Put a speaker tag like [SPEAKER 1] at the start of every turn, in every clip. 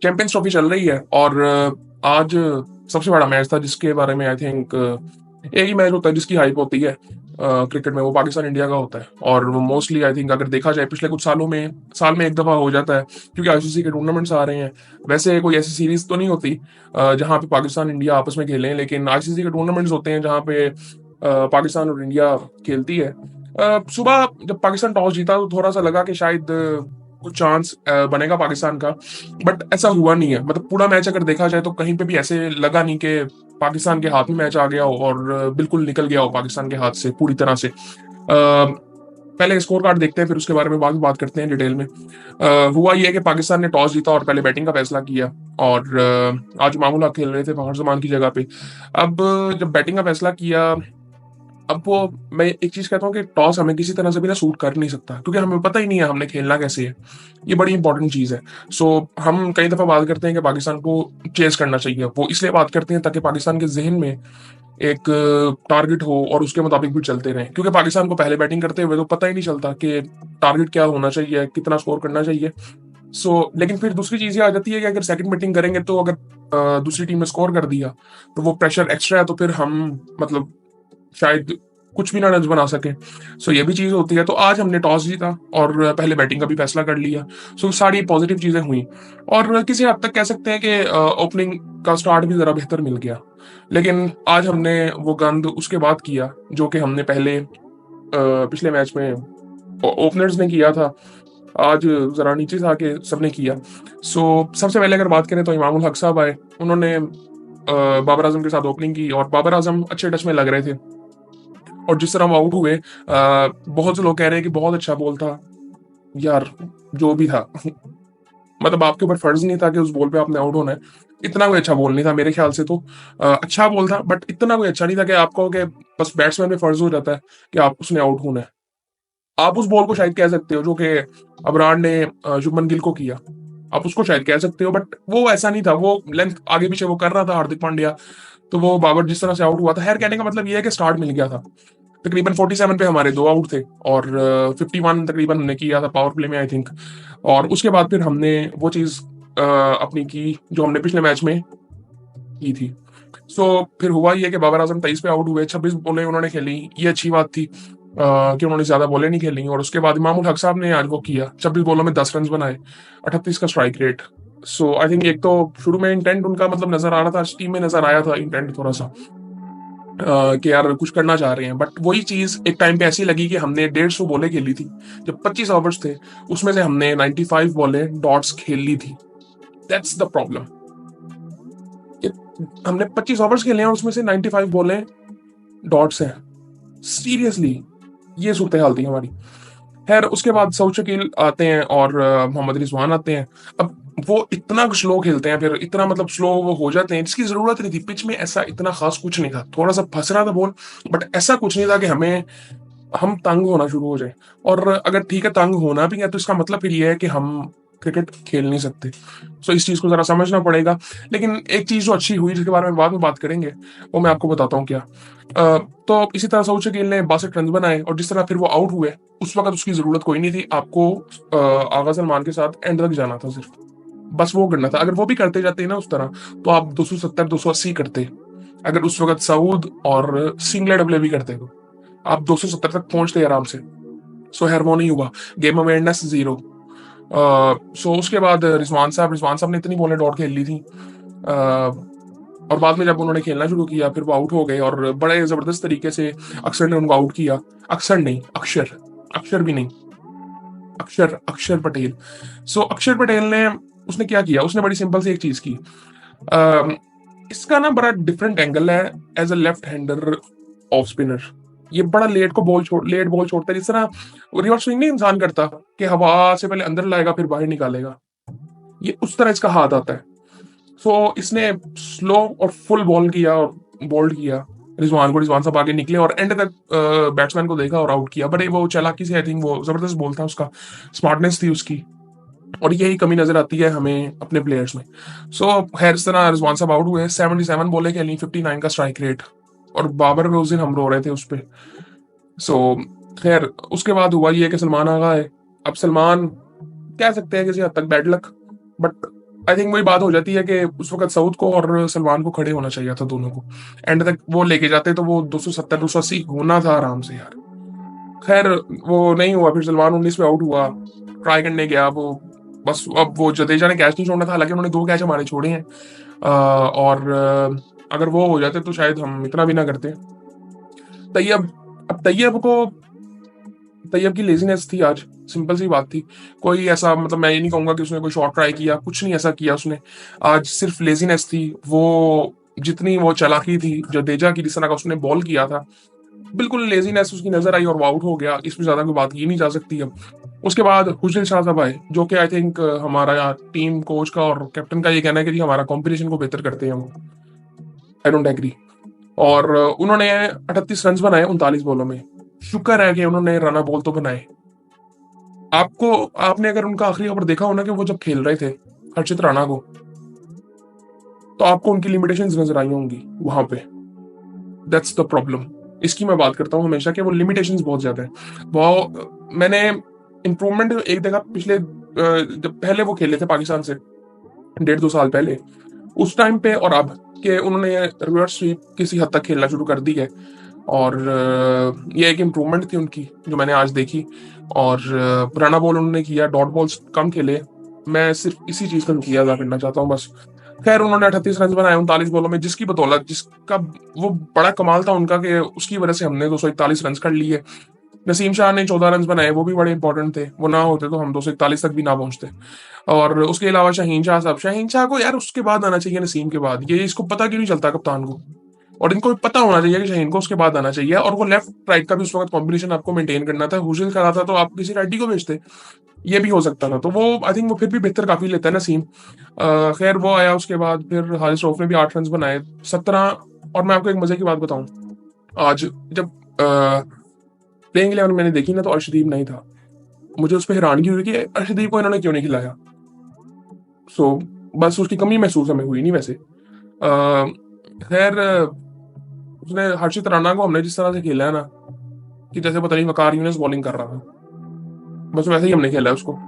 [SPEAKER 1] Champions trophy चल रही है और आज सबसे बड़ा मैच था जिसके बारे में आई थिंक एक ही मैच होता है जिसकी हाइप होती है क्रिकेट में, वो पाकिस्तान इंडिया का होता है। और मोस्टली आई थिंक अगर देखा जाए पिछले कुछ सालों में साल में एक दफा हो जाता है, क्योंकि आईसीसी के टूर्नामेंट्स आ रहे हैं। वैसे कोई ऐसी सीरीज तो नहीं होती जहां पे पाकिस्तान इंडिया आपस में खेलें, लेकिन आईसीसी के टूर्नामेंट्स होते हैं जहां पे पाकिस्तान और इंडिया खेलती है। सुबह जब पाकिस्तान टॉस जीता तो थोड़ा सा लगा कि शायद कुछ चांस बनेगा पाकिस्तान का, बट ऐसा हुआ नहीं है। मतलब पूरा मैच अगर देखा जाए तो कहीं पे भी ऐसे लगा नहीं कि पाकिस्तान के हाथ में मैच आ गया हो और बिल्कुल निकल गया हो पाकिस्तान के हाथ से पूरी तरह से। पहले स्कोर कार्ड देखते हैं, फिर उसके बारे में बाद में बात करते हैं डिटेल में। हुआ ये कि पाकिस्तान ने टॉस जीता और पहले बैटिंग का फैसला किया, और आज मामूल हक खेल रहे थे फखर जमान की जगह पे। अब जब बैटिंग का फैसला किया, अब वो मैं एक चीज कहता हूँ कि टॉस हमें किसी तरह से भी ना सूट कर नहीं सकता, क्योंकि हमें पता ही नहीं है हमने खेलना कैसे है। ये बड़ी इंपॉर्टेंट चीज है। सो हम कई दफा बात करते हैं कि पाकिस्तान को चेस करना चाहिए, वो इसलिए बात करते हैं ताकि पाकिस्तान के जहन में एक टारगेट हो और उसके मुताबिक भी चलते रहें, क्योंकि पाकिस्तान को पहले बैटिंग करते हुए तो पता ही नहीं चलता कि टारगेट क्या होना चाहिए, कितना स्कोर करना चाहिए। लेकिन फिर दूसरी चीज ये आ जाती है कि अगर सेकंड बैटिंग करेंगे तो अगर दूसरी टीम ने स्कोर कर दिया तो वो प्रेशर एक्स्ट्रा है, तो फिर हम मतलब शायद कुछ भी ना रन बना सके। ये भी चीज होती है। तो आज हमने टॉस जीता और पहले बैटिंग का भी फैसला कर लिया। सारी पॉजिटिव चीजें हुई, और किसी हद तक कह सकते हैं कि ओपनिंग का स्टार्ट भी जरा बेहतर मिल गया। लेकिन आज हमने वो गंद उसके बाद किया जो कि हमने पहले पिछले मैच में ओपनर्स ने किया था। आज जरा नीचे से आके सबने किया। सबसे पहले अगर बात करें तो इमामुल हक साहब आए, उन्होंने बाबर आजम के साथ ओपनिंग की और बाबर आजम अच्छे टच में लग रहे थे। और जिस तरह हम आउट हुए, बहुत से लोग कह रहे हैं कि बहुत अच्छा बॉल था। यार, जो भी था मतलब आपके ऊपर फर्ज नहीं था कि उस बॉल पे आपने आउट होना है। इतना कोई अच्छा बॉल नहीं था मेरे ख्याल से तो। अच्छा बॉल था बट इतना कोई अच्छा नहीं था कि आप कहो कि बस बैट्समैन पे फर्ज हो जाता है कि आप उसने आउट होना है। आप उस बॉल को शायद कह सकते हो जो कि अबरार ने शुभमन गिल को किया, आप उसको शायद कह सकते हो, बट वो ऐसा नहीं था। वो लेंथ आगे पीछे वो कर रहा था हार्दिक पांड्या, तो वो बाबर जिस तरह से आउट हुआ था, खैर कहने का मतलब ये है कि स्टार्ट मिल गया था। तकरीबन 47 पे हमारे दो आउट थे और 51 तकरीबन हमने किया था पावर प्ले में आई थिंक। और उसके बाद फिर हमने वो चीज अपनी की जो हमने पिछले मैच में की थी। फिर हुआ ये कि बाबर आजम 23 पे आउट हुए, 26 बॉलें उन्होंने खेली। ये अच्छी बात थी कि उन्होंने ज्यादा बॉलें नहीं खेली। और उसके बाद इमामुल हक साहब ने आज वो किया, 26 बॉलों में 10 रन बनाए, 38 का स्ट्राइक रेट। आई थिंक एक तो शुरू में इंटेंट उनका मतलब नजर आ रहा था, टीम में नजर आया था इंटेंट थोड़ा सा कि यार कुछ करना चाह रहे हैं। बट वही चीज एक टाइम पे ऐसी लगी कि हमने 150 बॉलें खेली थी। जब 25 ओवर्स थे उसमें से हमने 95 बॉलें डॉट्स खेल ली थी। That's the problem. हमने 25 ओवर्स खेले हैं और उसमें से 95 बॉलें डॉट्स हैं। सीरियसली, ये सूरत हाल थी हमारी। खैर उसके बाद सऊद शकील आते हैं और मोहम्मद रिजवान आते हैं। अब वो इतना स्लो खेलते हैं, फिर इतना मतलब स्लो वो हो जाते हैं जिसकी जरूरत नहीं थी। पिच में ऐसा इतना खास कुछ नहीं था, थोड़ा सा फंस रहा था बॉल, बट ऐसा कुछ नहीं था कि हम तंग होना शुरू हो जाए। और अगर ठीक है तंग होना भी है तो इसका मतलब फिर ये है कि हम क्रिकेट खेल नहीं सकते। इस चीज को जरा समझना पड़ेगा। लेकिन एक चीज जो अच्छी हुई जिसके बारे में बाद में बात करेंगे, वो मैं आपको बताता हूँ क्या। तो इसी तरह सऊद शकील ने 62 रन बनाए और जिस तरह फिर वो आउट हुए, उस वक्त उसकी जरूरत कोई नहीं थी। आपको आगा सलमान के साथ एंड तक जाना था, सिर्फ बस वो करना था। अगर वो भी करते जाते ना उस तरह, तो आप 270 280 करते। अगर उस वक्त सऊद और सिंगले डबले भी करते तो आप 270 तक पहुंचते आराम से। खैर वो नहीं हुआ, गेम अवेयरनेस जीरो। उसके बाद रिजवान साहब ने इतनी बॉलें डॉट खेल ली थी। और बाद में जब उन्होंने खेलना शुरू किया फिर वो आउट हो गए और बड़े जबरदस्त तरीके से अक्षर ने उनको आउट किया। अक्षर नहीं, अक्षर, अक्षर भी नहीं, अक्षर अक्षर पटेल। अक्षर पटेल ने उसने क्या किया, उसने बड़ी सिंपल सी एक चीज की। अ, इसका ना बड़ा डिफरेंट एंगल है as a left hander off spinner. ये बड़ा लेट बॉल छोड़ता है, जिस तरह रिवर्स स्विंग नहीं इंसान करता कि हवा से पहले अंदर लाएगा फिर बाहर निकालेगा, ये उस तरह इसका हाथ आता है। इसने स्लो और फुल बॉल किया और बोल्ड किया रिजवान को। रिजवान साहब आगे निकले और एंड तक बैट्समैन को देखा और आउट किया। बड़े वो चालाकी से, आई थिंक वो जबरदस्त बॉल था उसका, स्मार्टनेस थी उसकी। और यही कमी नजर आती है हमें अपने प्लेयर्स में। खैर इस तरह रिजवान साहब आउट हुए, 77 बॉलें खेली, 59 का स्ट्राइक रेट। और बाबर पे उस दिन हम रो रहे थे उस पर। सो खैर उसके बाद हुआ ये कि सलमान आ गए। अब सलमान कह सकते हैं किसी हद तक bad luck, but I think वही बात हो जाती है कि उस वक़्त सऊद को और सलमान को खड़े होना चाहिए था दोनों को। एंड तक वो लेके जाते तो वो 270 280 होना था आराम से यार। ख़ैर वो नहीं हुआ, फिर सलमान 19 में आउट हुआ, ट्राई करने गया वो, बस अब वो जडेजा ने कैच नहीं छोड़ना था, हालाँकि उन्होंने 2 कैच हमारे छोड़े हैं। और अगर वो हो जाते तो शायद हम इतना भी ना करते। तैयब अब तैयब की लेज़ीनेस थी आज, सिंपल सी बात थी। कोई ऐसा मतलब मैं ये नहीं कहूँगा कि उसने कोई शॉट ट्राई किया, कुछ नहीं ऐसा किया उसने। आज सिर्फ़ लेज़ीनेस थी। वो जितनी वो चालाकी थी, जडेजा की जिस तरह का उसने बॉल किया था, बिल्कुल लेज़ीनेस उसकी नज़र आई और वो आउट हो गया। इसमें ज़्यादा कोई बात की नहीं जा सकती अब। उसके बाद खुशदिल शाह साहब आए, जो कि आई थिंक हमारा यहाँ टीम कोच का और कैप्टन का ये कहना है कि जी हमारा कॉम्बिनेशन को बेहतर करते हैं वो। I don't agree. और उन्होंने 38 रन्स बनाए 39 बॉलों में। शुक्र है कि उन्होंने रन बॉल तो बनाए। आपको आपने अगर उनका आखिरी ओवर देखा हो ना कि वो जब खेल रहे थे हर्षित राणा को, तो आपको उनकी लिमिटेशंस नजर आई होंगी वहां पे। That's the problem. इसकी मैं बात करता हूँ हमेशा कि वो लिमिटेशंस बहुत ज्यादा है। वो मैंने इम्प्रूवमेंट एक देखा पिछले जब पहले वो खेले थे पाकिस्तान से 1.5 2 साल पहले, उस टाइम पे और अब के उन्होंने रिवर्स स्वीप किसी हद तक खेलना शुरू कर दी है। और ये एक इम्प्रूवमेंट थी उनकी जो मैंने आज देखी। और पुराना बॉल उन्होंने किया, डॉट बॉल्स कम खेले। मैं सिर्फ इसी चीज का नतीजा अदा करना चाहता हूँ बस। खैर उन्होंने 38 रन बनाए 39 बॉलों में, जिसकी बदौलत जिसका वो बड़ा कमाल था उनका कि उसकी वजह से हमने 241 रन कर लिए। नसीम शाह ने 14 रन बनाए, वो भी बड़े इंपॉर्टेंट थे, वो ना होते तो हम 241 तक भी ना पहुंचते। और उसके अलावा शाहीन शाह को यार उसके बाद आना चाहिए, नसीम के बाद। ये इसको पता क्यों नहीं चलता कप्तान को? और इनको पता होना चाहिए कि शाहीन को उसके बाद आना चाहिए। और वो लेफ्ट राइट का भी उस वक्त कॉम्बिनेशन आपको मेंटेन करना था। हुजिल खड़ा था तो आप किसी राइटी को भेजते, ये भी हो सकता था। तो वो आई थिंक वो फिर भी बेहतर काफी लेता है नसीम। खैर वो आया उसके बाद, फिर हारिस रऊफ ने भी 8 रन बनाए 17। और मैं आपको एक मजे की बात बताऊं, आज जब प्लेइंग 11 मैंने देखी ना तो अर्शदीप नहीं था। मुझे उस पर हैरानगी हुई कि अर्शदीप को इन्होंने क्यों नहीं खिलाया। सो बस उसकी कमी महसूस हमें हुई नहीं वैसे। खैर उसने हर्षित राणा को हमने जिस तरह से खेला है ना कि जैसे पता नहीं वकार यूनिस बॉलिंग कर रहा था, बस वैसे ही हमने खेला है उसको।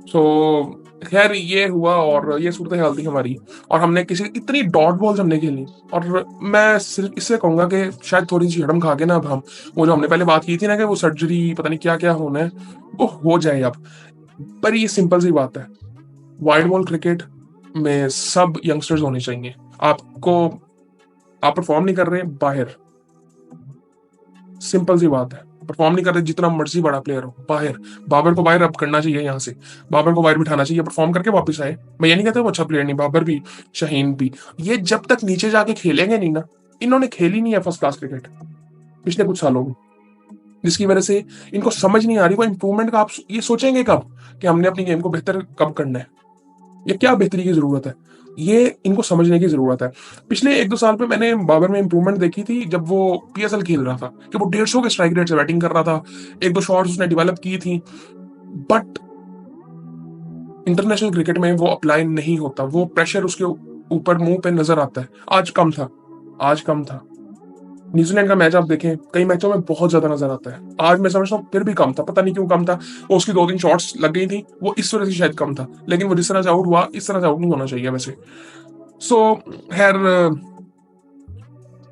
[SPEAKER 1] सो खैर ये हुआ और ये सूरत हाल थी हमारी। और हमने किसी इतनी डॉट बॉल्स हमने खेली। और मैं सिर्फ इससे कहूंगा कि शायद थोड़ी सी हड़म खा के ना अब हम वो जो हमने पहले बात की थी ना कि वो सर्जरी पता नहीं क्या क्या होना है, वो हो जाए अब। पर ये सिंपल सी बात है, वाइड बॉल क्रिकेट में सब यंगस्टर्स होने चाहिए। आपको आप परफॉर्म नहीं कर रहे बाहर, सिंपल सी बात है। परफॉर्म नहीं कर रहे जितना मर्जी बड़ा प्लेयर हो बाहर। बाबर को बाहर अब करना चाहिए यहाँ से, बाबर को बाहर बिठाना चाहिए, परफॉर्म करके वापस आए। मैं ये नहीं कहता वो अच्छा प्लेयर नहीं, बाबर भी शाहीन भी, ये जब तक नीचे जाके खेलेंगे नहीं ना, इन्होंने खेली नहीं है फर्स्ट क्लास क्रिकेट पिछले कुछ सालों में, जिसकी वजह से इनको समझ नहीं आ रही वो इंप्रूवमेंट का। आप ये सोचेंगे कब कि हमने अपनी गेम को बेहतर कब करना है, ये क्या बेहतरी की जरूरत है, ये इनको समझने की जरूरत है। पिछले 1 2 साल में मैंने बाबर में इंप्रूवमेंट देखी थी जब वो पीएसएल खेल रहा था कि वो 150 के स्ट्राइक रेट से बैटिंग कर रहा था। 1 2 शॉट्स उसने डेवलप की थी। बट इंटरनेशनल क्रिकेट में वो अप्लाई नहीं होता, वो प्रेशर उसके ऊपर मुंह पे नजर आता है। आज कम था, आज कम था। न्यूजीलैंड का मैच आप देखें, कई मैचों में बहुत ज्यादा नजर आता है। आज मैं समझता हूँ फिर भी कम था, पता नहीं क्यों कम था। वो उसकी 2 3 शॉट्स लग गई थी, वो इस वजह से शायद कम था। लेकिन वो जिस तरह से आउट हुआ इस तरह से आउट नहीं होना चाहिए वैसे। सो खैर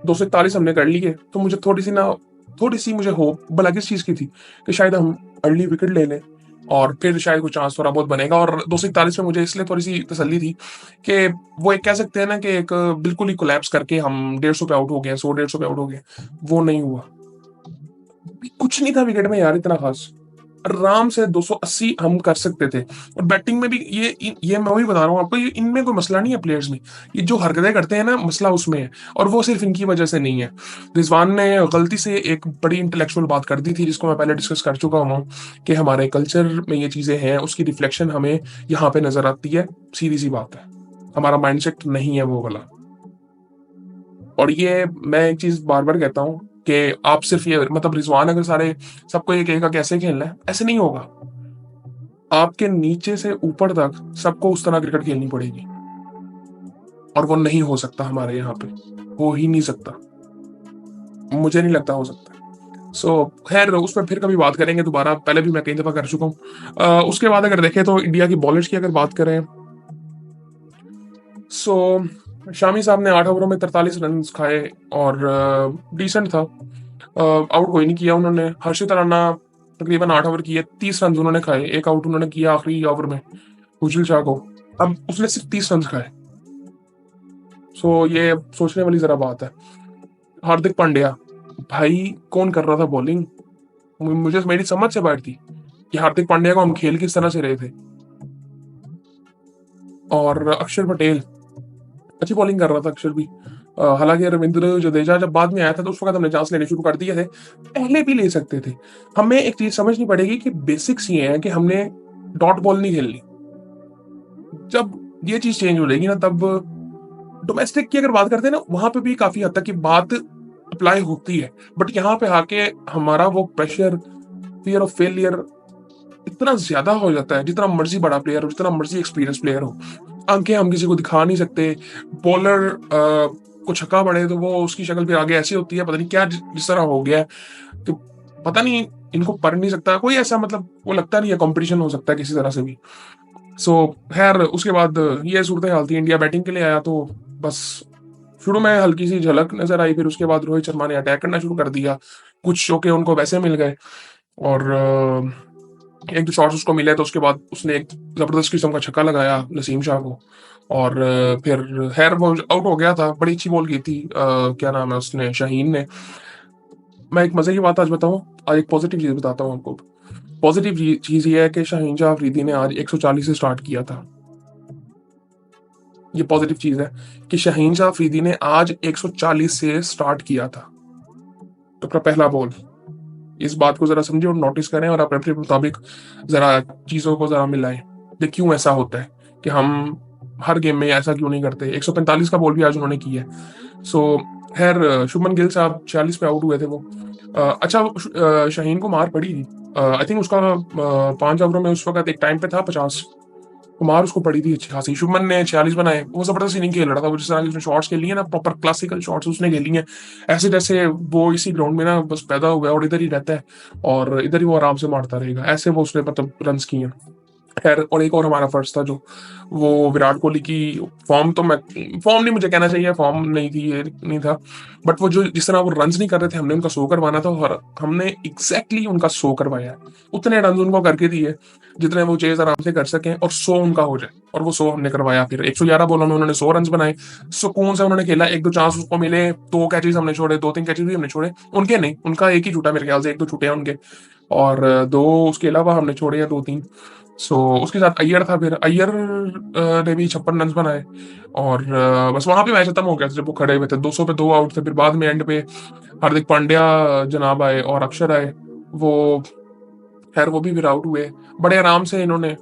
[SPEAKER 1] 241 हमने कर ली है, तो मुझे थोड़ी सी मुझे होप भला किस चीज की थी कि शायद हम अर्ली विकेट ले लें और फिर शायद कुछ चांस थोड़ा बहुत बनेगा। और 241 में मुझे इसलिए थोड़ी सी तसल्ली थी कि वो एक कह सकते हैं ना कि एक बिल्कुल ही कोलैप्स करके हम 150 पे आउट हो गए, 100 150 पे आउट हो गए, वो नहीं हुआ। कुछ नहीं था विकेट में यार इतना खास, आराम से 280 हम कर सकते थे। और बैटिंग में भी ये मैं वही बता रहा हूँ आपको, ये इनमें कोई मसला नहीं है प्लेयर्स में, ये जो हरकतें करते हैं ना मसला उसमें है। और वो सिर्फ इनकी वजह से नहीं है। रिजवान ने गलती से एक बड़ी इंटेलेक्चुअल बात कर दी थी जिसको मैं पहले डिस्कस कर चुका हूँ कि हमारे कल्चर में ये चीजें हैं, उसकी रिफ्लेक्शन हमें यहाँ पे नजर आती है। सीधी सी बात है, हमारा माइंडसेट नहीं है वो वाला। और ये मैं एक चीज बार बार कहता हूँ कि आप सिर्फ ये मतलब रिजवान अगर सारे सबको ये कहेगा कैसे खेलना है, ऐसे नहीं होगा। आपके नीचे से ऊपर तक सबको उस तरह क्रिकेट खेलनी पड़ेगी। और वो नहीं हो सकता हमारे यहाँ पे, हो ही नहीं सकता, मुझे नहीं लगता हो सकता। सो खैर उस पर फिर कभी बात करेंगे दोबारा, पहले भी मैं कई दफा कर चुका हूँ। उसके बाद अगर देखें तो इंडिया की बॉलर्स की अगर बात करें सो शामी साहब ने 8 ओवरों में 43 रन खाए और डिसेंट था। आउट कोई नहीं किया उन्होंने। हर्षित राणा तकरीबन 8 ओवर किए, 30 रन उन्होंने खाए। एक आउट उन्होंने किया आखिरी ओवर में हुजूल शाह को। अब उसने सिर्फ 30 रन खाए। सो ये सोचने वाली जरा बात है। हार्दिक पांड्या, भाई कौन कर रहा था बॉलिंग? मुझे मेरी समझ से बाहर थी कि हार्दिक पांड्या को हम खेल किस तरह से रहे थे। और अक्षर पटेल, अच्छी बॉलिंग कर रहा था अक्षर भी। हालांकि रविंद्र जडेजा जब बाद में आया था तो उस वक्त हमने चांस लेने शुरू कर दिए थे। पहले भी ले सकते थे। हमें एक चीज समझनी पड़ेगी कि बेसिक्स ये है कि हमने डॉट बॉल नहीं खेलनी। जब ये चीज चेंज हो जाएगी ना, तब डोमेस्टिक की अगर बात करते हैं ना, वहां पे भी काफी हद तक की बात अप्लाई होती है। बट यहाँ पे आके हमारा वो प्रेशर, फियर ऑफ फेलियर इतना ज्यादा हो जाता है। जितना मर्जी बड़ा प्लेयर हो, जितना मर्जी एक्सपीरियंस प्लेयर हो, आंखें हम किसी को दिखा नहीं सकते। बॉलर को छक्का पड़े तो वो उसकी शक्ल फिर आगे ऐसी होती है, पता नहीं क्या जिस तरह हो गया है कि पता नहीं इनको पढ़ नहीं सकता कोई ऐसा, मतलब वो लगता नहीं है कंपटीशन हो सकता है किसी तरह से भी। सो खैर उसके बाद ये सूरत हाल थी। इंडिया बैटिंग के लिए आया तो बस शुरू में हल्की सी झलक नजर आई, फिर उसके बाद रोहित शर्मा ने अटैक करना शुरू कर दिया। कुछ चौके उनको वैसे मिल गए और एक दो शॉट्स उसको मिले तो उसके बाद उसने एक जबरदस्त किस्म का छक्का लगाया नसीम शाह को। और फिर खैर वो आउट हो गया था। बड़ी अच्छी बॉल की थी, क्या नाम है उसने, शाहीन ने। मैं एक मजे की बात आज बताऊं, आज एक पॉजिटिव चीज बताता हूँ आपको। पॉजिटिव चीज ये है कि शाहीन शाह अफरीदी ने आज 140 से स्टार्ट किया था। ये पॉजिटिव चीज है कि शाहीन शाह अफरीदी ने आज 140 से स्टार्ट किया था, तो अपना पहला बॉल। इस बात को जरा समझे और नोटिस करें और अपने अपने मुताबिक जरा चीजों को जरा मिलाएं। देखिए क्यों ऐसा होता है कि हम हर गेम में ऐसा क्यों नहीं करते। 145 का बॉल भी आज उन्होंने किया है। सो खैर शुभमन गिल साहब 46 पे आउट हुए थे वो। अच्छा शाहीन को मार पड़ी थी। आई थिंक उसका 5 ओवरों में उस वक्त एक टाइम पे था 50। कुमार उसको पड़ी थी अच्छी खासी। शुभमन ने 46 बनाए। वो जबरदस्त इनिंग खेल रहा था। वो जिस तरह की उसने शॉट्स खेली है ना, प्रॉपर क्लासिकल शॉट्स उसने खेली हैं, ऐसे जैसे वो इसी ग्राउंड में ना बस पैदा हुआ है और इधर ही रहता है और इधर ही वो आराम से मारता रहेगा, ऐसे वो उसने मतलब रन किए हैं। खैर और एक और हमारा फर्ज था जो, वो विराट कोहली की फॉर्म, तो मैं फॉर्म नहीं मुझे कहना चाहिए, फॉर्म नहीं थी, ये नहीं था। बट वो जो जिस तरह वो रन्स नहीं कर रहे थे, हमने उनका 100 करवाना था और हमने एग्जैक्टली उनका 100 करवाया है। उतने रन उनको करके दिए जितने वो चेज आराम से कर सकें और 100 उनका हो जाए, और वो 100 हमने करवाया। फिर 111 बॉलों में उन्होंने 100 रन बनाए। सुकून से उन्होंने खेला। एक दो चांस उसको मिले, दो कैचेज हमने छोड़े, दो तीन कैचेज भी हमने छोड़े। उनके नहीं, उनका एक ही छूटा मेरे ख्याल से, एक दो छूटे हैं उनके, और दो उसके अलावा हमने छोड़े हैं, दो तीन। सो उसके साथ अय्यर था। फिर अय्यर ने भी 56 रन बनाए और बस वहां पे मैच खत्म हो गया था जब वो खड़े हुए थे। 200 पे दो आउट थे। फिर बाद में एंड पे हार्दिक पांड्या जनाब आए और अक्षर आए। वो खैर वो भी फिर आउट हुए। बड़े आराम से इन्होंने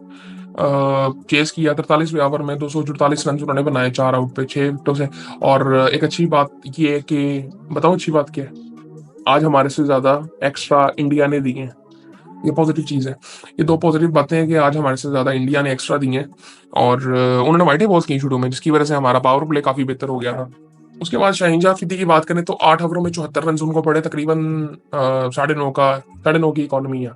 [SPEAKER 1] चेस किया। 43वें ओवर में 244 रन उन्होंने बनाए, 4 आउट पे 6 विकेटों से। और एक अच्छी बात ये है कि, बताऊं अच्छी बात क्या है, आज हमारे से ज्यादा एक्स्ट्रा इंडिया ने दिए हैं। ये पॉजिटिव चीज है। ये दो पॉजिटिव बातें हैं कि आज हमारे से ज्यादा इंडिया ने एक्स्ट्रा दी हैं और उन्होंने वाइटे बॉल्स की शुरू में, जिसकी वजह से हमारा पावर प्ले काफी बेहतर हो गया था। उसके बाद शाहिन अफरीदी की बात करें तो 8 ओवरों में 74 रन उनको पड़े। तकरीबन 9.5 की इकॉनमी है।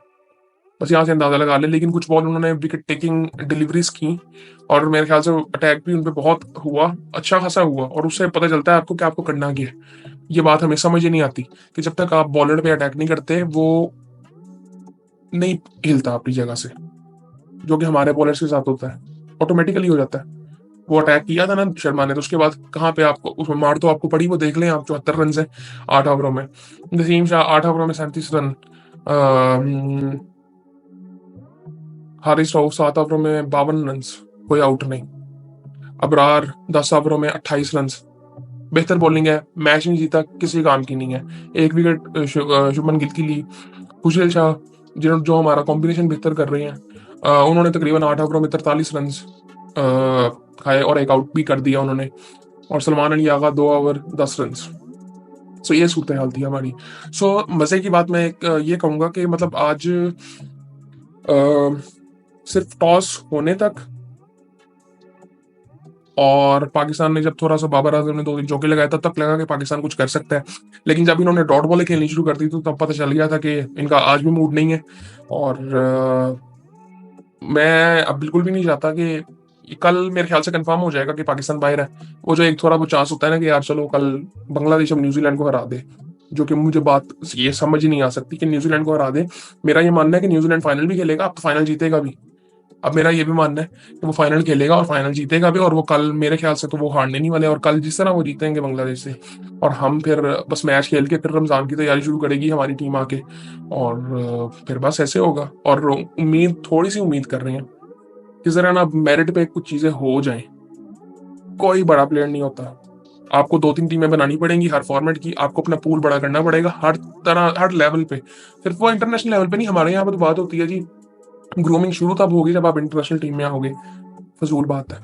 [SPEAKER 1] बस यहाँ से अंदाजा लगा ले। लेकिन कुछ बॉल उन्होंने विकेट टेकिंग डिलीवरीज की और मेरे ख्याल से अटैक भी उनपे बहुत हुआ, अच्छा खासा हुआ। और उससे पता चलता है आपको कि आपको करना क्या है। ये बात हमें समझ ही नहीं आती कि जब तक आप बॉलर पे अटैक नहीं करते, वो नहीं हिलता अपनी जगह से, जो कि हमारे बॉलर्स के साथ होता है, ऑटोमेटिकली हो जाता है। वो अटैक किया था ना शर्मा ने, तो उसके बाद कहाँ पे आपको उसमें मार तो आपको पड़ी। वो देख लें आप, 74 रन है 8 ओवरों में। नसीम शाह 8 ओवरों में 37 रन। हारिस राउफ 7 ओवरों में 52 रन, कोई आउट नहीं। अबरार 10 ओवरों में 28 रन। बेहतर बॉलिंग है, मैच नहीं जीता, किसी काम की नहीं है। एक विकेट शुभमन गिल की ली। खुशेल शाह जिन्होंने जो हमारा कॉम्बिनेशन बेहतर कर रहे हैं, उन्होंने तकरीबन 8 ओवरों में 43 रन खाए और एक आउट भी कर दिया उन्होंने। और सलमान अली आगा 2 ओवर 10 रन। सो ये सूरत हाल थी हमारी। सो मजे की बात मैं एक ये कहूंगा कि मतलब आज सिर्फ टॉस होने तक और पाकिस्तान ने जब थोड़ा सा बाबर आजम ने 2 3 चौके लगाए, तब तक लगा कि पाकिस्तान कुछ कर सकता है। लेकिन जब इन्होंने डॉट बॉलें खेलनी शुरू कर दी तो तब पता चल गया था कि इनका आज भी मूड नहीं है। और मैं अब बिल्कुल भी नहीं चाहता कि कल मेरे ख्याल से कंफर्म हो जाएगा कि पाकिस्तान बाहर है। वो जो एक थोड़ा वो चांस होता है ना कि यार चलो कल बांग्लादेश अब न्यूजीलैंड को हरा दे, जो कि मुझे बात ये समझ ही नहीं आ सकती कि न्यूजीलैंड को हरा दे। मेरा ये मानना है कि न्यूजीलैंड फाइनल भी खेलेगा, अब तो फाइनल जीतेगा भी। अब मेरा ये भी मानना है कि वो फाइनल खेलेगा और फाइनल जीतेगा भी, और वो कल मेरे ख्याल से तो वो हारने नहीं वाले, और कल जिस तरह वो जीतेंगे बांग्लादेश से, और हम फिर बस मैच खेल के फिर रमजान की तैयारी शुरू करेगी हमारी टीम आके, और फिर बस ऐसे होगा। और उम्मीद, थोड़ी सी उम्मीद कर रहे हैं कि जरा ना मेरिट पे कुछ चीजें हो जाएं। कोई बड़ा प्लेयर नहीं होता, आपको 2-3 टीमें बनानी पड़ेंगी हर फॉर्मेट की, आपको अपना पूल बड़ा करना पड़ेगा हर तरह हर लेवल पे। सिर्फ वो इंटरनेशनल लेवल पे नहीं, हमारे यहाँ पे तो बात होती है जी, ग्रूमिंग शुरू तब होगी जब आप इंटरनेशनल टीम में आओगे। फजूल बात है।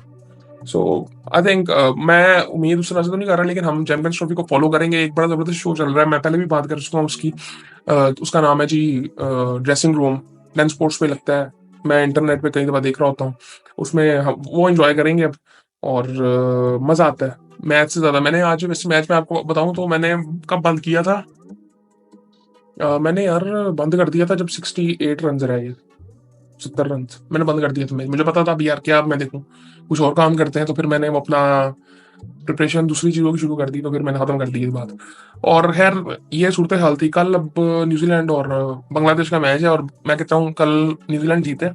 [SPEAKER 1] सो आई थिंक मैं उम्मीद उस तरह से तो नहीं कर रहा, लेकिन हम चैंपियंस ट्रॉफी को फॉलो करेंगे। एक बड़ा जबरदस्त शो चल रहा है, मैं पहले भी बात कर चुका हूँ उसकी। उसका नाम है जी ड्रेसिंग रूम, लेंस स्पोर्ट्स पे लगता है, मैं इंटरनेट पे कई दफा देख रहा होता हूँ। उसमें हम वो एंजॉय करेंगे अब, और मजा आता है मैच से ज्यादा। मैंने आज इस मैच में आपको बताऊं तो मैंने कब बंद किया था, मैंने यार बंद कर दिया था जब 68 रन रहे, 70 रन मैंने बंद कर दिया था। मुझे पता था अब यार क्या, अब मैं देखूं कुछ और काम करते हैं, तो फिर मैंने वो अपना प्रिपरेशन दूसरी चीजों की शुरू कर दी, तो फिर मैंने खत्म कर दी ये बात। और खैर ये सूरत हाल थी कल। अब न्यूजीलैंड और बांग्लादेश का मैच है, और मैं कहता हूँ कल न्यूजीलैंड जीते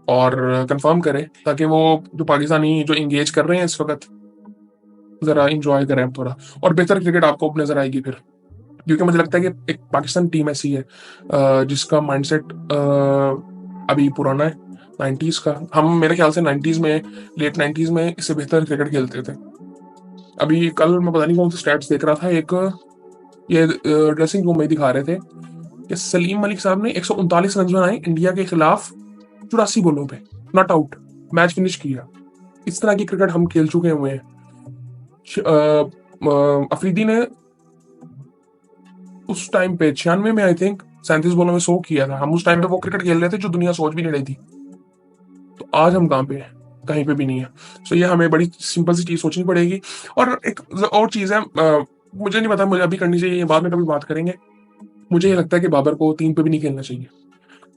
[SPEAKER 1] और कंफर्म करे, ताकि वो जो पाकिस्तानी जो इंगेज कर रहे हैं इस वक्त, जरा इंजॉय करें अब थोड़ा, और बेहतर क्रिकेट आपको अब नजर आएगी फिर। क्योंकि मुझे लगता है कि एक पाकिस्तान टीम ऐसी है जिसका माइंडसेट अभी पुराना है, 90s का। हम मेरे ख्याल से 90s में, लेट 90s में इससे बेहतर क्रिकेट खेलते थे। अभी कल मैं पता नहीं कौन से स्टैट्स देख रहा था, एक ये ड्रेसिंग रूम में दिखा रहे थे कि सलीम मलिक साहब ने 139 रन बनाए इंडिया के खिलाफ 84 बॉलों पे, नॉट आउट, मैच फिनिश किया। इस तरह की क्रिकेट हम खेल चुके हुए हैं। अफरीदी ने उस टाइम पे 96 में आई थिंक 37 बॉलों में 100 किया था। हम उस टाइम पे वो क्रिकेट खेल रहे थे जो दुनिया सोच भी नहीं रही थी। तो आज हम कहाँ पे हैं? कहीं पे भी नहीं है। सो ये हमें बड़ी सिंपल सी चीज सोचनी पड़ेगी। और एक और चीज है, मुझे नहीं पता मुझे अभी करनी चाहिए, बाद में कभी बात करेंगे। मुझे ये लगता है कि बाबर को 3 पे भी नहीं खेलना चाहिए,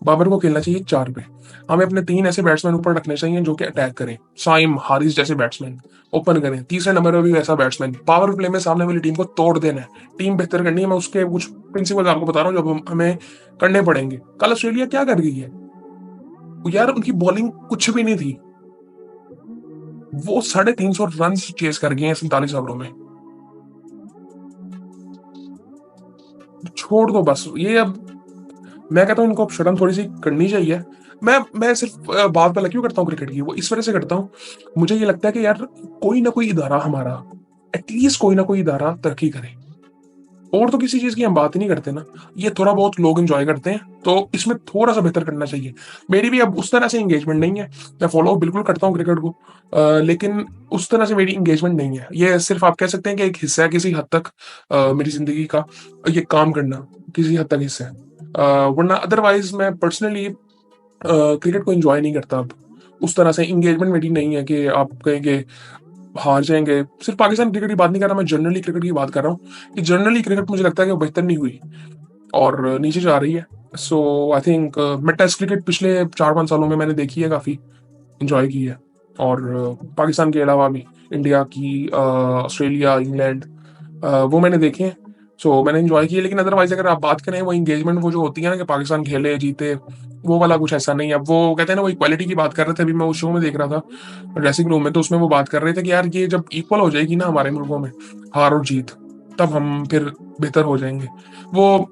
[SPEAKER 1] बाबर को खेलना चाहिए 4 पे। हमें अपने 3 ऐसे बैट्समैन ऊपर रखने चाहिए जो कि अटैक करें, साइम हारिस जैसे बैट्समैन ओपन करें, तीसरे नंबर पर भी वैसा बैट्समैन। पावर प्ले में सामने वाली टीम को तोड़ देना है, टीम बेहतर करनी है। मैं उसके कुछ प्रिंसिपल आपको बता रहा हूँ जो हमें करने पड़ेंगे। कल ऑस्ट्रेलिया क्या कर गई है यार, उनकी बॉलिंग कुछ भी नहीं थी, वो 350 रन चेस कर गए हैं 47 ओवरों में। छोड़ दो बस ये अब, मैं कहता हूँ इनको अब शर्म थोड़ी सी करनी चाहिए। मैं सिर्फ बात पहले क्यों करता हूँ क्रिकेट की, वो इस वजह से करता हूँ, मुझे ये लगता है कि यार कोई ना कोई इदारा हमारा, एटलीस्ट कोई ना कोई इदारा तरक्की करे। और तो किसी चीज की हम बात ही नहीं करते ना, ये थोड़ा बहुत लोग एंजॉय करते हैं, तो इसमें थोड़ा सा बेहतर करना चाहिए। मेरी भी अब उस तरह से एंगेजमेंट नहीं है, मैं फॉलो बिल्कुल करता हूँ क्रिकेट को, लेकिन उस तरह से मेरी एंगेजमेंट नहीं है। ये सिर्फ आप कह सकते हैं कि एक हिस्सा है किसी हद तक मेरी जिंदगी का, ये काम करना किसी हद तक हिस्सा है। वरना अदरवाइज मैं पर्सनली क्रिकेट को एंजॉय नहीं करता अब। उस तरह से इंगेजमेंट मेरी नहीं है कि आप कहेंगे हार जाएंगे। सिर्फ पाकिस्तान क्रिकेट की बात नहीं कर रहा, मैं जनरली क्रिकेट की बात कर रहा हूँ कि जनरली क्रिकेट मुझे लगता है कि वो बेहतर नहीं हुई और नीचे जा रही है। सो आई थिंक मैं टेस्ट क्रिकेट पिछले 4-5 सालों में मैंने देखी है, काफी इंजॉय की है। और पाकिस्तान के अलावा भी इंडिया की, ऑस्ट्रेलिया, इंग्लैंड, वो मैंने देखे हैं। सो मैंने इंजॉय किया। लेकिन अदरवाइज अगर आप बात करें वो इंगेजमेंट वो जो होती है ना कि पाकिस्तान खेले जीते, वो वाला कुछ ऐसा नहीं है। अब वो कहते हैं ना वो इक्वालिटी की बात कर रहे थे, अभी मैं उस शो में देख रहा था ड्रेसिंग रूम में, तो उसमें वो बात कर रहे थे कि यार ये जब इक्वल हो जाएगी ना हमारे मुल्कों में, हार और जीत, तब हम फिर बेहतर हो जाएंगे। वो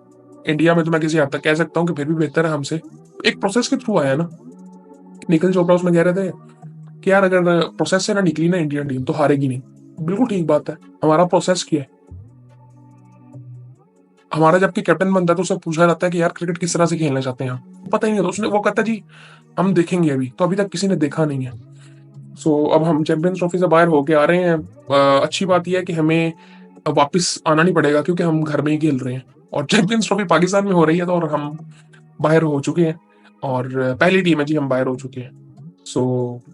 [SPEAKER 1] इंडिया में तो मैं किसी हद तक कह सकता हूँ कि फिर भी बेहतर है हमसे, एक प्रोसेस के थ्रू आया ना। निखिल चोपड़ा उसमें कह रहे थे कि यार अगर प्रोसेस से ना निकली ना इंडियन टीम तो हारेगी नहीं। बिल्कुल ठीक बात है, हमारा प्रोसेस क्या है। हमारा जबकि कैप्टन बनता है तो उससे पूछा जाता है कि यार क्रिकेट किस तरह से खेलना चाहते हैं आप, पता ही नहीं होता। उसने वो कहता है जी हम देखेंगे अभी, तो अभी तक किसी ने देखा नहीं है। सो अब हम चैंपियंस ट्रॉफी से बाहर होके आ रहे हैं। अच्छी बात यह है कि हमें अब वापस आना नहीं पड़ेगा क्योंकि हम घर में ही खेल रहे हैं, और चैंपियंस ट्रॉफी पाकिस्तान में हो रही है, तो और हम बाहर हो चुके हैं, और पहली टीम है जी हम बाहर हो चुके हैं। सो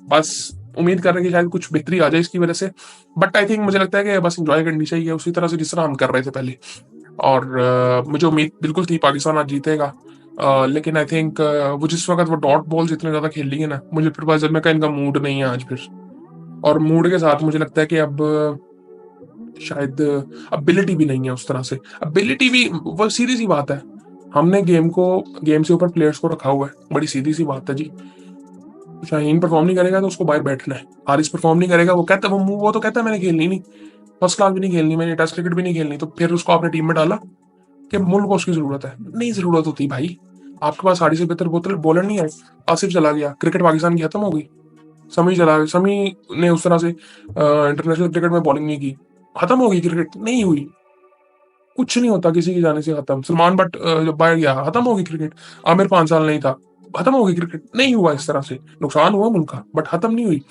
[SPEAKER 1] बस उम्मीद कर रहे हैं कि शायद कुछ बेहतरी आ जाए इसकी वजह से। बट आई थिंक मुझे लगता है कि बस इंजॉय करनी चाहिए उसी तरह से जिस तरह हम कर रहे थे पहले। और मुझे उम्मीद बिल्कुल थी पाकिस्तान आज जीतेगा, लेकिन आई थिंक वो जिस वक्त वो डॉट बॉल्स इतने ज्यादा खेल रही है ना, मुझे फिर बात में का इनका मूड नहीं है आज फिर। और मूड के साथ मुझे लगता है कि अब शायद एबिलिटी भी नहीं है उस तरह से। एबिलिटी भी वो सीधी सी बात है, हमने गेम से ऊपर प्लेयर्स को रखा हुआ है, बड़ी सीधी सी बात है जी। शाहीन परफॉर्म नहीं करेगा तो उसको बाहर बैठना है, हारिस परफॉर्म नहीं करेगा, वो तो कहता है मैंने खेलनी नहीं, फर्स्ट क्लास भी नहीं खेलनी, मैंने टेस्ट क्रिकेट भी नहीं खेलनी, तो फिर उसको आपने टीम में डाला कि मुल्क को उसकी जरूरत है। नहीं जरूरत होती भाई, आपके पास हारिस से बेहतर बोतल बॉलर नहीं है। आसिफ चला गया, क्रिकेट पाकिस्तान की खत्म हो गई। समी चला गया, समी ने उस तरह से इंटरनेशनल क्रिकेट में बॉलिंग नहीं की, खत्म हो गई क्रिकेट, नहीं हुई। कुछ नहीं होता किसी के जाने से खत्म। सलमान बट जब बाहर गया खत्म होगी क्रिकेट। आमिर 5 साल नहीं था, खत्म होगी क्रिकेट, नहीं हुआ इस तरह से, नुकसान हुआ मुल्क का बट खत्म नहीं हुई।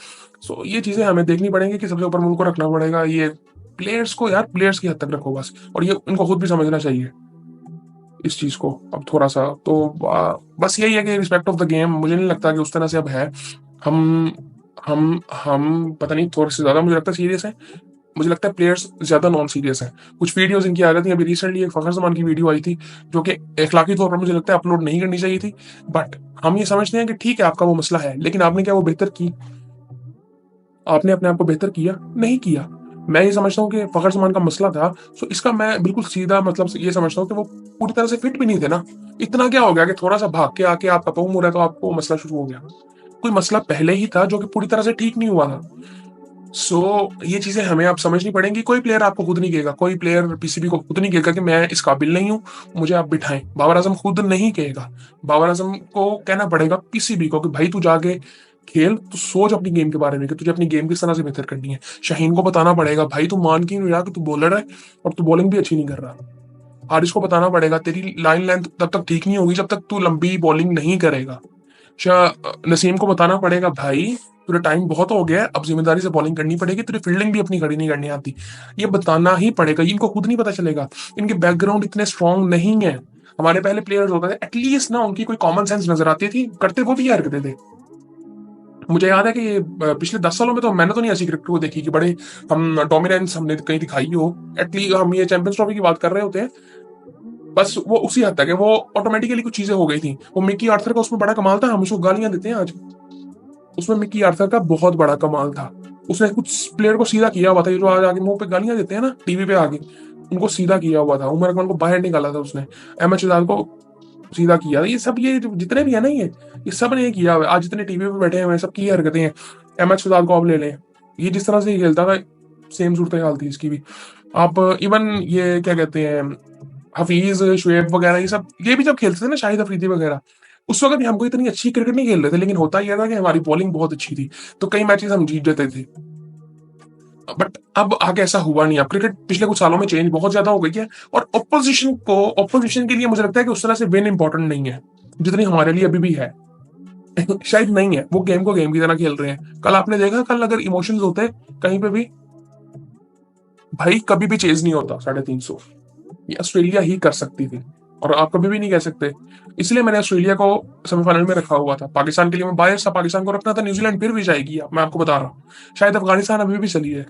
[SPEAKER 1] सो ये चीजें हमें देखनी पड़ेंगी कि सबसे ऊपर मुल्क को रखना पड़ेगा। ये प्लेयर्स को यार प्लेयर्स की हद तक रखो बस, और ये उनको खुद भी समझना चाहिए इस चीज को। अब थोड़ा सा तो बस यही है कि रिस्पेक्ट ऑफ द गेम मुझे नहीं लगता कि उस तरह से अब है। हम हम पता नहीं थोड़े से ज्यादा मुझे लगता है सीरियस है। मुझे लगता है प्लेयर्स ज्यादा नॉन सीरियस हैं। कुछ वीडियोस इनकी आ गई थी, अभी रिसेंटली एक फखर जमान की वीडियो आई थी जो कि अखलाकी तौर पर मुझे लगता है अपलोड नहीं करनी चाहिए थी। बट हम ये समझते हैं कि ठीक है आपका वो मसला है, लेकिन आपने क्या वो बेहतर की? आपने अपने आप को बेहतर किया? नहीं किया। मैं ये समझता हूँ कि फखर जमान का मसला था, सो इसका मैं बिल्कुल सीधा मतलब ये समझता हूँ कि वो पूरी तरह से फिट भी नहीं थे ना। इतना क्या हो गया कि थोड़ा सा भाग के आके आपका पहुंच हो रहा है तो आपको मसला शुरू हो गया? कोई मसला पहले ही था जो कि पूरी तरह से ठीक नहीं हुआ था। ये चीजें हमें अब समझनी पड़ेंगी। कोई प्लेयर आपको खुद नहीं कहेगा, कोई प्लेयर पीसीबी को खुद नहीं कहेगा कि मैं इस काबिल नहीं हूँ, मुझे आप बिठाएं। बाबर आजम खुद नहीं कहेगा, बाबर आजम को कहना पड़ेगा पीसीबी को कि भाई तू जाके खेल, तू सोच अपनी गेम के बारे में कि तुझे अपनी गेम किस तरह से बेहतर करनी है। शाहीन को बताना पड़ेगा भाई तू मान क्यों नहीं रहा कि तू बॉलर है और तू बॉलिंग भी अच्छी नहीं कर रहा। हारिस को बताना पड़ेगा तेरी लाइन लेंथ तब तक ठीक नहीं होगी जब तक तू लंबी बॉलिंग नहीं करेगा। नसीम को बताना पड़ेगा भाई तुझे टाइम बहुत हो गया है, अब जिम्मेदारी से बॉलिंग करनी पड़ेगी, तुझे फील्डिंग भी अपनी खड़ी नहीं करनी आती। ये बताना ही पड़ेगा, इनको खुद नहीं पता चलेगा। इनके बैकग्राउंड इतने स्ट्रांग नहीं है। हमारे पहले प्लेयर्स होते थे एटलीस्ट ना उनकी कोई कॉमन सेंस नजर आती थी, करते वो भी हरकतें थे। मुझे याद है कि पिछले 10 सालों में तो मैंने तो नहीं ऐसी क्रिकेट को देखी कि बड़े हम डोमिनेंस हमने कहीं दिखाई हो। एटलीस्ट हम ये चैंपियंस ट्रॉफी की बात कर रहे होते हैं, बस वो उसी हद तक है। वो ऑटोमेटिकली कुछ चीजें हो गई थी। वो मिकी आर्थर का उसमें बड़ा कमाल था, हम उसको गालियां देते हैं आज। उसमें मिकी आर्थर का बहुत बड़ा कमाल था। उसने कुछ प्लेयर को सीधा किया हुआ था, ये जो आज आगे मुंह पे गालियां देते हैं ना टीवी पे आगे, उनको सीधा किया हुआ था। उमर अकमल को बाहर निकाला था उसने, अहमद शहजाद को सीधा किया। ये सब ये जितने भी है ना ये सब ने ये किया हुआ है। आज जितने टीवी पे बैठे हुए हैं सबकी ये हरकतें हैं। अहमद शहजाद को आप ले लें, ये जिस तरह से ये खेलता था सेम सूरत हाल थी इसकी भी। आप इवन ये क्या कहते हैं हफीज शुएब वगैरह ये भी जब खेलते थे ना, शाहिद अफरीदी वगैरह, उस वक्त भी हमको इतनी अच्छी क्रिकेट नहीं खेल रहे थे, लेकिन होता यह था कि हमारी बॉलिंग बहुत अच्छी थी, तो कई मैचेस हम जीत जाते थे। बट अब आगे ऐसा हुआ नहीं। अब क्रिकेट पिछले कुछ सालों में चेंज बहुत ज्यादा हो गई है, और ऑपोजिशन के लिए मुझे लगता है कि उस तरह से विन इंपॉर्टेंट नहीं है जितनी हमारे लिए अभी भी है। शायद नहीं है, वो गेम को गेम की तरह खेल रहे हैं। कल आपने देखा, कल अगर इमोशंस होते कहीं पे भी, भाई कभी भी चेज नहीं होता 350। ये ऑस्ट्रेलिया ही कर सकती थी, और आप कभी भी नहीं कह सकते। इसलिए मैंने ऑस्ट्रेलिया को सेमीफाइनल में रखा हुआ था। पाकिस्तान के लिए मैं बायस था, पाकिस्तान को रखना था। न्यूजीलैंड फिर भी जाएगी, मैं आपको बता रहा हूँ। शायद अफगानिस्तान अभी भी चली है।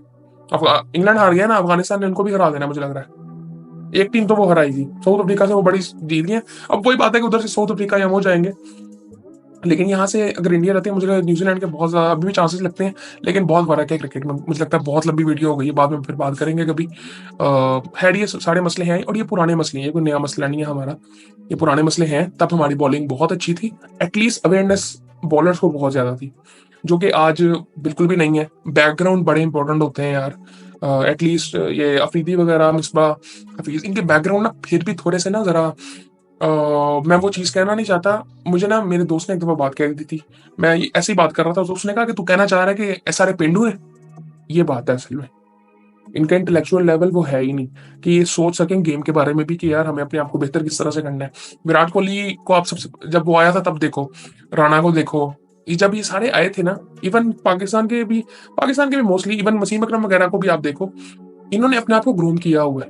[SPEAKER 1] इंग्लैंड हार गया ना, अफगानिस्तान ने उनको भी हरा देना मुझे लग रहा है। एक टीम तो वो हराई थी साउथ अफ्रीका से, वो बड़ी जीत गई है। अब वही बात है कि उधर से साउथ अफ्रीका या हो जाएंगे, लेकिन यहाँ से अगर इंडिया रहती है मुझे न्यूजीलैंड के बहुत ज्यादा अभी भी चांसेस लगते हैं। लेकिन बहुत फर्क है क्रिकेट में, मुझे लगता है। बहुत लंबी वीडियो हो गई है, बाद में फिर बात करेंगे कभी। खैर ये सारे मसले हैं, और ये पुराने मसले हैं, कोई नया मसला नहीं है हमारा। ये पुराने मसले हैं। तब हमारी बॉलिंग बहुत अच्छी थी, एटलीस्ट अवेयरनेस बॉलर्स को बहुत ज्यादा थी, जो कि आज बिल्कुल भी नहीं है। बैकग्राउंड बड़े इंपॉर्टेंट होते हैं यार। एटलीस्ट ये अफरीदी वगैरह, मिसबा, हफीज, इनके बैकग्राउंड ना फिर भी थोड़े से ना जरा मैं वो चीज कहना नहीं चाहता। मुझे ना मेरे दोस्त ने एक दफा बात कह दी थी, मैं ऐसी बात कर रहा था, तो उसने कहा कि तू कहना चाह रहा है कि ऐसा सारे पेंडू है। ये बात है असल में, इनका इंटेलेक्चुअल लेवल वो है ही नहीं कि ये सोच सकें गेम के बारे में भी कि यार हमें अपने आप को बेहतर किस तरह से करना है। विराट कोहली को आप सबसे जब वो आया था तब देखो, राणा को देखो, ये जब ये सारे आए थे ना, इवन पाकिस्तान के भी मोस्टली, इवन वसीम अकरम वगैरह को भी आप देखो, इन्होंने अपने आप को ग्रूम किया हुआ है।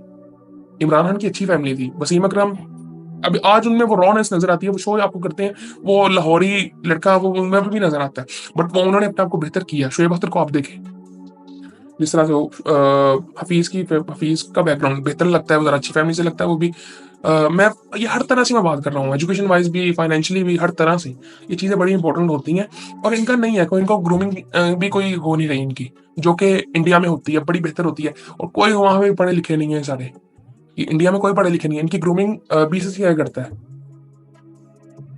[SPEAKER 1] इमरान खान की अच्छी फैमिली थी, वसीम अकरम, अभी आज उनमें वो रॉनेस नजर आती है। वो शो आपको करते हैं, वो लाहौरी लड़का वो उनमें भी नजर आता है, बट वो उन्होंने अपने आप को बेहतर किया। शोएब अख्तर को आप देखें, जिस तरह से हफीज का बैकग्राउंड बेहतर लगता है, वो जरा अच्छी फैमिली से लगता है वो भी। मैं ये हर तरह से मैं बात कर रहा हूँ, एजुकेशन वाइज़ भी, फाइनेंशियली भी, हर तरह से। ये चीज़ें बड़ी इंपॉर्टेंट होती हैं और इनका नहीं है, कोई इनको ग्रूमिंग भी कोई हो नहीं रही इनकी, जो कि इंडिया में होती है, बड़ी बेहतर होती है और कोई वहाँ पे पढ़े-लिखे नहीं है सारे। ये इंडिया में कोई पढ़े-लिखे नहीं है, इनकी ग्रूमिंग बीसीसीआई करता है।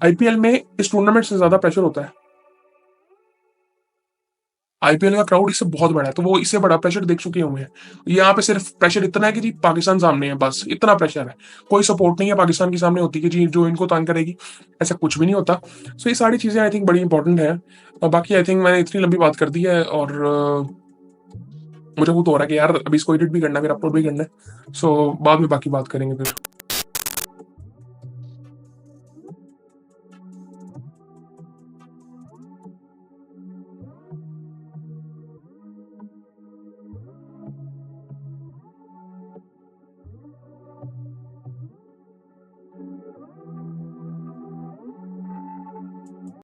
[SPEAKER 1] आईपीएल में इस टूर्नामेंट से ज़्यादा प्रेशर होता है। आईपीएल का क्राउड इससे बहुत बड़ा है, तो वो इससे बड़ा प्रेशर देख चुके हुए हैं। यहाँ पे सिर्फ प्रेशर इतना है कि जी पाकिस्तान सामने है बस, इतना प्रेशर है। कोई सपोर्ट नहीं है पाकिस्तान के सामने होती कि जी जो इनको तंग करेगी, ऐसा कुछ भी नहीं होता। सो ये सारी चीज़ें आई थिंक बड़ी इंपॉर्टेंट है। बाकी आई थिंक मैंने इतनी लंबी बात कर दी है और मुझे वो तो हो रहा है कि यार अभी इसको एडिट भी करना है, फिर अपलोड भी करना है। सो बाद में बाकी बात करेंगे फिर।